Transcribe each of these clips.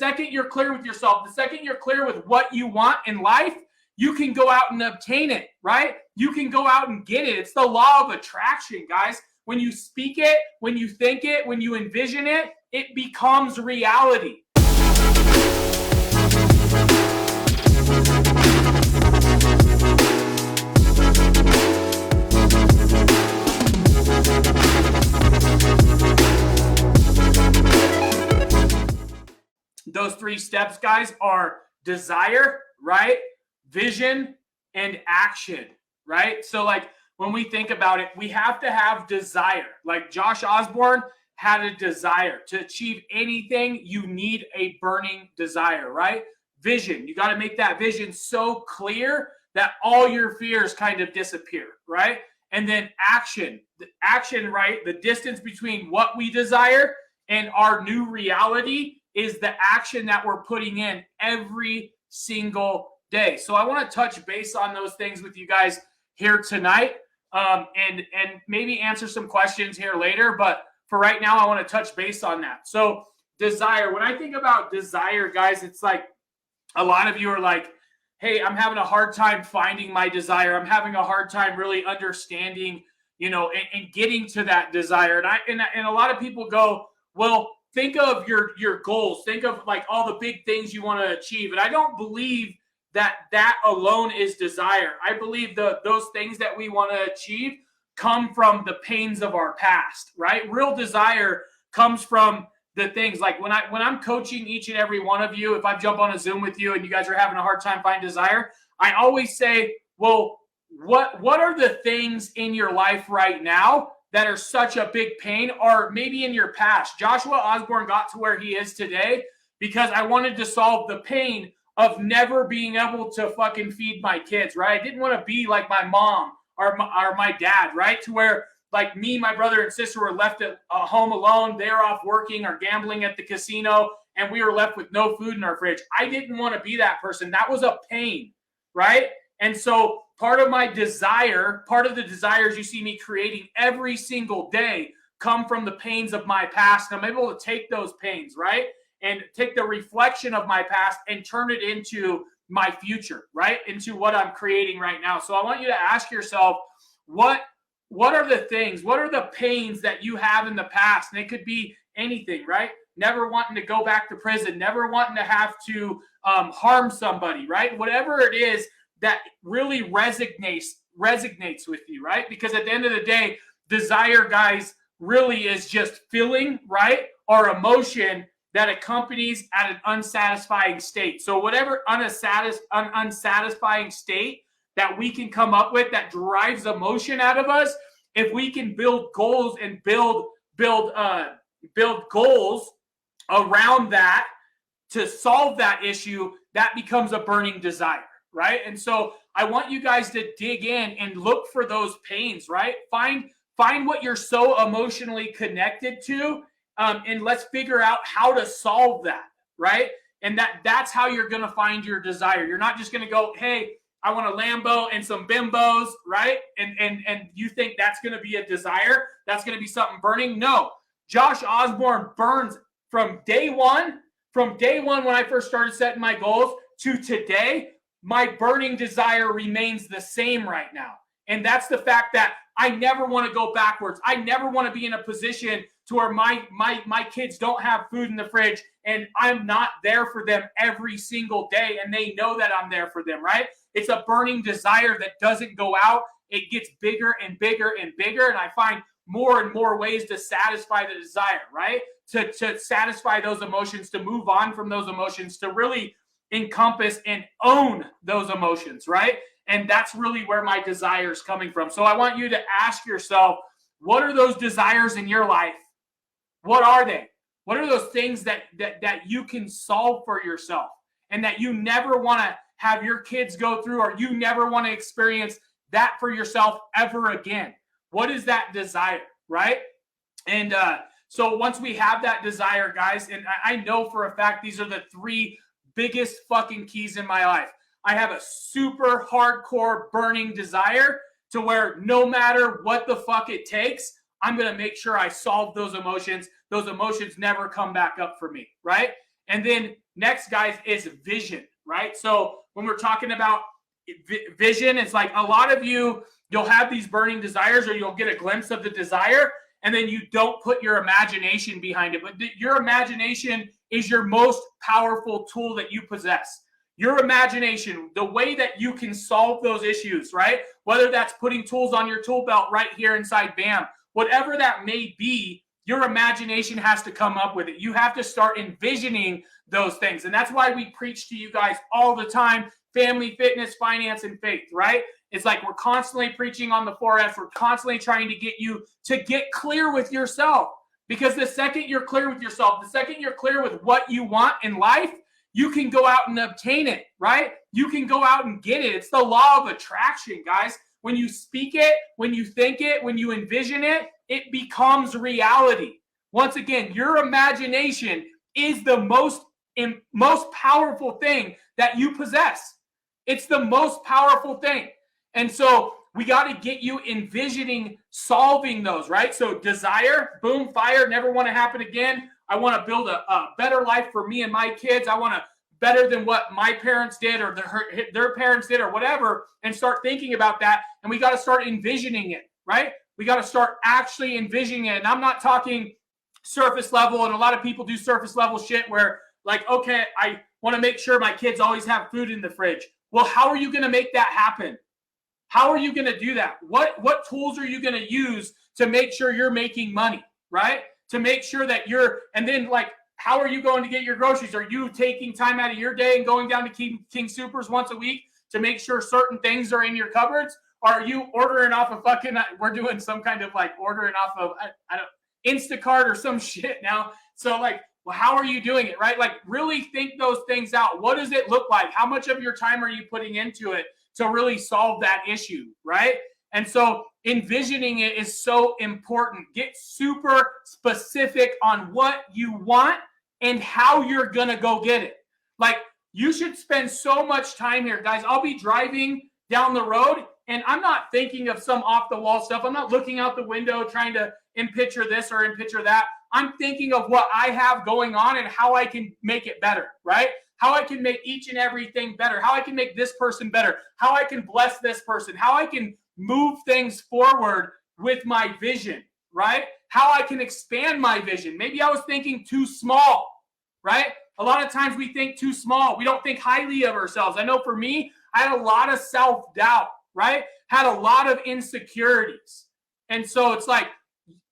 second you're clear with yourself, the second you're clear with what you want in life, you can go out and obtain it, right? You can go out and get it. It's the law of attraction, guys. When you speak it, when you think it, when you envision it, it becomes reality. Those 3 steps, guys, are desire, right? Vision and action, right? So like when we think about it, we have to have desire. Like Josh Osborne had a desire to achieve anything. You need a burning desire, right? Vision. You got to make that vision so clear that all your fears kind of disappear, right? And then action. The action, right? The distance between what we desire and our new reality is the action that we're putting in every single day. So I want to touch base on those things with you guys here tonight, and maybe answer some questions here later. But for right now, I want to touch base on that. So desire. When I think about desire, guys, it's like a lot of you are like, hey, I'm having a hard time finding my desire. I'm having a hard time really understanding, and getting to that desire. And a lot of people go, well, think of your goals. Think of like all the big things you want to achieve. And I don't believe that alone is desire. I believe those things that we want to achieve come from the pains of our past, right? Real desire comes from the things like when I'm coaching each and every one of you, if I jump on a Zoom with you and you guys are having a hard time finding desire, I always say, well, what are the things in your life right now that are such a big pain, or maybe in your past? Joshua Osborne got to where he is today because I wanted to solve the pain of never being able to fucking feed my kids, right? I didn't want to be like my mom or my dad, right? To where like me, my brother and sister were left at home alone. They're off working or gambling at the casino, and we were left with no food in our fridge. I didn't want to be that person. That was a pain, right? And so part of my desire, part of the desires you see me creating every single day come from the pains of my past. And I'm able to take those pains, right? And take the reflection of my past and turn it into my future, right? Into what I'm creating right now. So I want you to ask yourself, what are the things, what are the pains that you have in the past? And it could be anything, right? Never wanting to go back to prison, never wanting to have to harm somebody, right? Whatever it is that really resonates with you, right? Because at the end of the day, desire, guys, really is just feeling, right? Or emotion that accompanies at an unsatisfying state. So whatever unsatisfying state that we can come up with that drives emotion out of us, if we can build goals and build goals around that to solve that issue, that becomes a burning desire, right? And so I want you guys to dig in and look for those pains, right? Find what you're so emotionally connected to, and let's figure out how to solve that, right? And that's how you're going to find your desire. You're not just going to go, hey, I want a Lambo and some bimbos, right? And you think that's going to be a desire? That's going to be something burning? No. Josh Osborne burns from day one when I first started setting my goals to today. My burning desire remains the same right now. And that's the fact that I never want to go backwards. I never want to be in a position to where my kids don't have food in the fridge and I'm not there for them every single day and they know that I'm there for them, right? It's a burning desire that doesn't go out. It gets bigger and bigger and bigger, and I find more and more ways to satisfy the desire, right? To satisfy those emotions, to move on from those emotions, to really encompass and own those emotions, right? And that's really where my desire is coming from. So I want you to ask yourself, what are those desires in your life? What are they? What are those things that you can solve for yourself and that you never want to have your kids go through, or you never want to experience that for yourself ever again? What is that desire, right? And so once we have that desire, guys, and I know for a fact these are the 3 biggest fucking keys in my life. I have a super hardcore burning desire to where no matter what the fuck it takes, I'm going to make sure I solve those emotions. Those emotions never come back up for me, right? And then Next, guys, is vision, right? So when we're talking about vision, it's like a lot of you'll have these burning desires, or you'll get a glimpse of the desire, and then you don't put your imagination behind it. But your imagination is your most powerful tool that you possess. Your imagination, the way that you can solve those issues, right? Whether that's putting tools on your tool belt right here inside BAM, whatever that may be, your imagination has to come up with it. You have to start envisioning those things. And that's why we preach to you guys all the time, family, fitness, finance, and faith, right? It's like we're constantly preaching on the 4Fs. We're constantly trying to get you to get clear with yourself. Because the second you're clear with yourself, the second you're clear with what you want in life, you can go out and obtain it, right? You can go out and get it. It's the law of attraction, guys. When you speak it, when you think it, when you envision it, it becomes reality. Once again, your imagination is the most powerful thing that you possess. It's the most powerful thing. And so we got to get you envisioning solving those, right? So desire, boom, fire, never want to happen again. I want to build a better life for me and my kids. I want to better than what my parents did or their parents did or whatever, and start thinking about that. And we got to start envisioning it, right? We got to start actually envisioning it. And I'm not talking surface level, and a lot of people do surface level shit where like, okay, I want to make sure my kids always have food in the fridge. Well, how are you going to make that happen? How are you going to do that? What tools are you going to use to make sure you're making money, right? To make sure that and then like, how are you going to get your groceries? Are you taking time out of your day and going down to King Supers once a week to make sure certain things are in your cupboards? Or are you ordering off of we're doing some kind of like ordering off of, I don't Instacart or some shit now. So like, well, how are you doing it, right? Like really think those things out. What does it look like? How much of your time are you putting into it to really solve that issue, right? And so envisioning it is so important. Get super specific on what you want and how you're going to go get it. Like you should spend so much time here, guys. I'll be driving down the road and I'm not thinking of some off the wall stuff. I'm not looking out the window trying to in picture this or in picture that. I'm thinking of what I have going on and how I can make it better, right? How I can make each and everything better, how I can make this person better, how I can bless this person, how I can move things forward with my vision, right? How I can expand my vision. Maybe I was thinking too small, right? A lot of times we think too small. We don't think highly of ourselves. I know for me, I had a lot of self-doubt, right? Had a lot of insecurities. And so it's like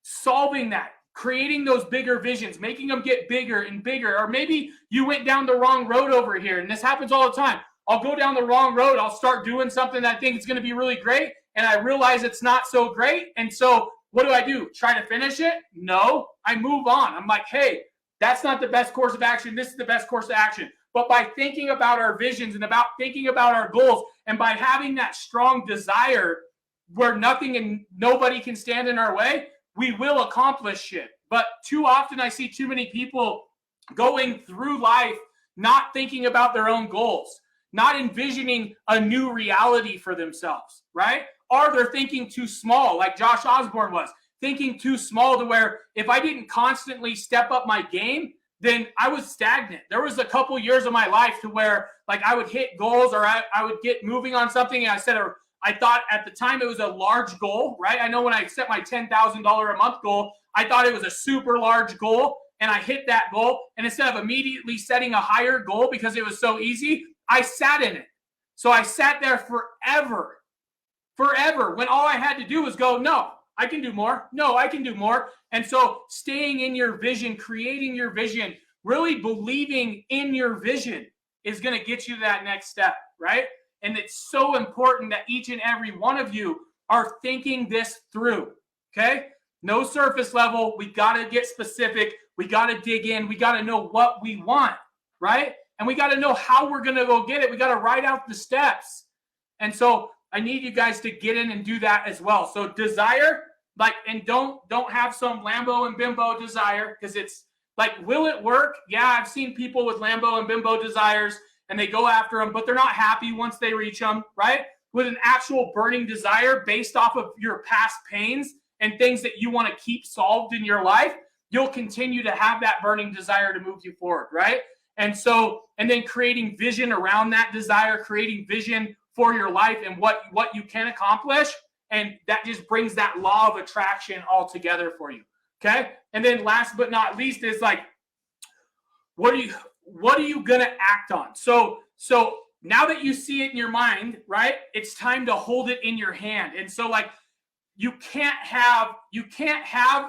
solving that, creating those bigger visions, making them get bigger and bigger. Or maybe you went down the wrong road over here. And this happens all the time. I'll go down the wrong road. I'll start doing something that I think is going to be really great. And I realize it's not so great. And so what do? Try to finish it? No, I move on. I'm like, hey, that's not the best course of action. This is the best course of action. But by thinking about our visions and about thinking about our goals, and by having that strong desire where nothing and nobody can stand in our way, we will accomplish shit. But too often I see too many people going through life not thinking about their own goals, not envisioning a new reality for themselves, right? Or they're thinking too small, like Josh Osborne was, thinking too small to where if I didn't constantly step up my game, then I was stagnant. There was a couple years of my life to where like I would hit goals or I would get moving on something. And I thought at the time it was a large goal, right? I know when I set my $10,000 a month goal, I thought it was a super large goal and I hit that goal. And instead of immediately setting a higher goal because it was so easy, I sat in it. So I sat there forever, when all I had to do was go, no, I can do more. No, I can do more. And so staying in your vision, creating your vision, really believing in your vision is going to get you to that next step, right? And it's so important that each and every one of you are thinking this through, okay? No surface level. We got to get specific. We got to dig in. We got to know what we want, right? And we got to know how we're going to go get it. We got to write out the steps. And so I need you guys to get in and do that as well. So desire, like, and don't have some Lambo and bimbo desire, because it's like, will it work? Yeah, I've seen people with Lambo and bimbo desires and they go after them, but they're not happy once they reach them, right? With an actual burning desire based off of your past pains and things that you want to keep solved in your life, you'll continue to have that burning desire to move you forward, right? And then creating vision around that desire, creating vision for your life and what you can accomplish. And that just brings that law of attraction all together for you. Okay. And then last but not least is like, what are you going to act on? So now that you see it in your mind, right, it's time to hold it in your hand. And so like, you can't have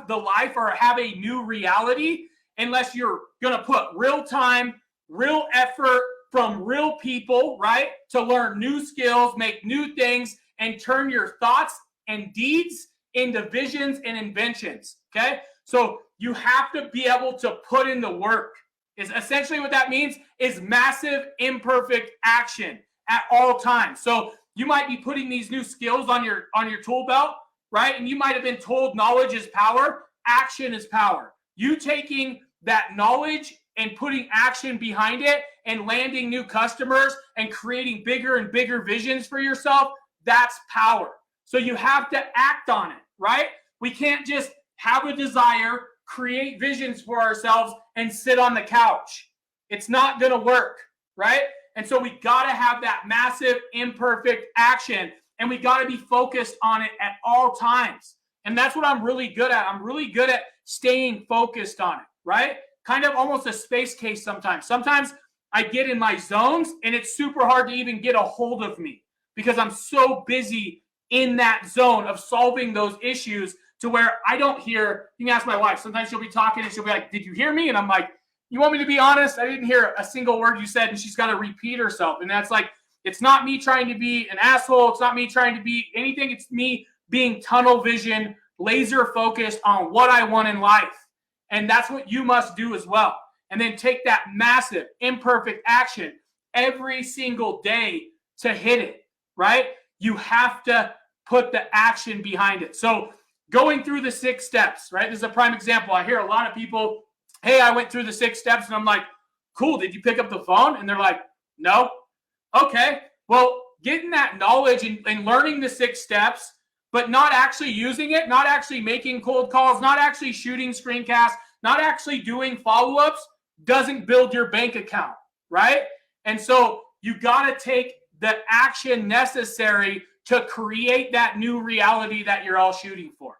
the life or have a new reality unless you're going to put real time, real effort from real people, right, to learn new skills, make new things, and turn your thoughts and deeds into visions and inventions. Okay. So you have to be able to put in the work. Is essentially what that means is massive imperfect action at all times. So you might be putting these new skills on your tool belt, right? And you might have been told knowledge is power. Action is power. You taking that knowledge and putting action behind it and landing new customers and creating bigger and bigger visions for yourself, that's power. So you have to act on it, right? We can't just have a desire, create visions for ourselves, and sit on the couch. It's not going to work, right? And so we got to have that massive imperfect action, and we got to be focused on it at all times. And that's what I'm really good at. I'm really good at staying focused on it, right? Kind of almost a space case sometimes. Sometimes I get in my zones, and it's super hard to even get a hold of me because I'm so busy in that zone of solving those issues to where I don't hear. You can ask my wife. Sometimes she'll be talking and she'll be like, "Did you hear me?" And I'm like, "You want me to be honest? I didn't hear a single word you said." And she's got to repeat herself. And that's like, it's not me trying to be an asshole. It's not me trying to be anything. It's me being tunnel vision, laser focused on what I want in life. And that's what you must do as well. And then take that massive imperfect action every single day to hit it, right? You have to put the action behind it. So going through the 6 steps, right? This is a prime example. I hear a lot of people, "Hey, I went through the 6 steps." And I'm like, "Cool. Did you pick up the phone?" And they're like, "No." Okay. Well, getting that knowledge and learning the 6 steps, but not actually using it, not actually making cold calls, not actually shooting screencasts, not actually doing follow-ups doesn't build your bank account, right? And so you got to take the action necessary to create that new reality that you're all shooting for.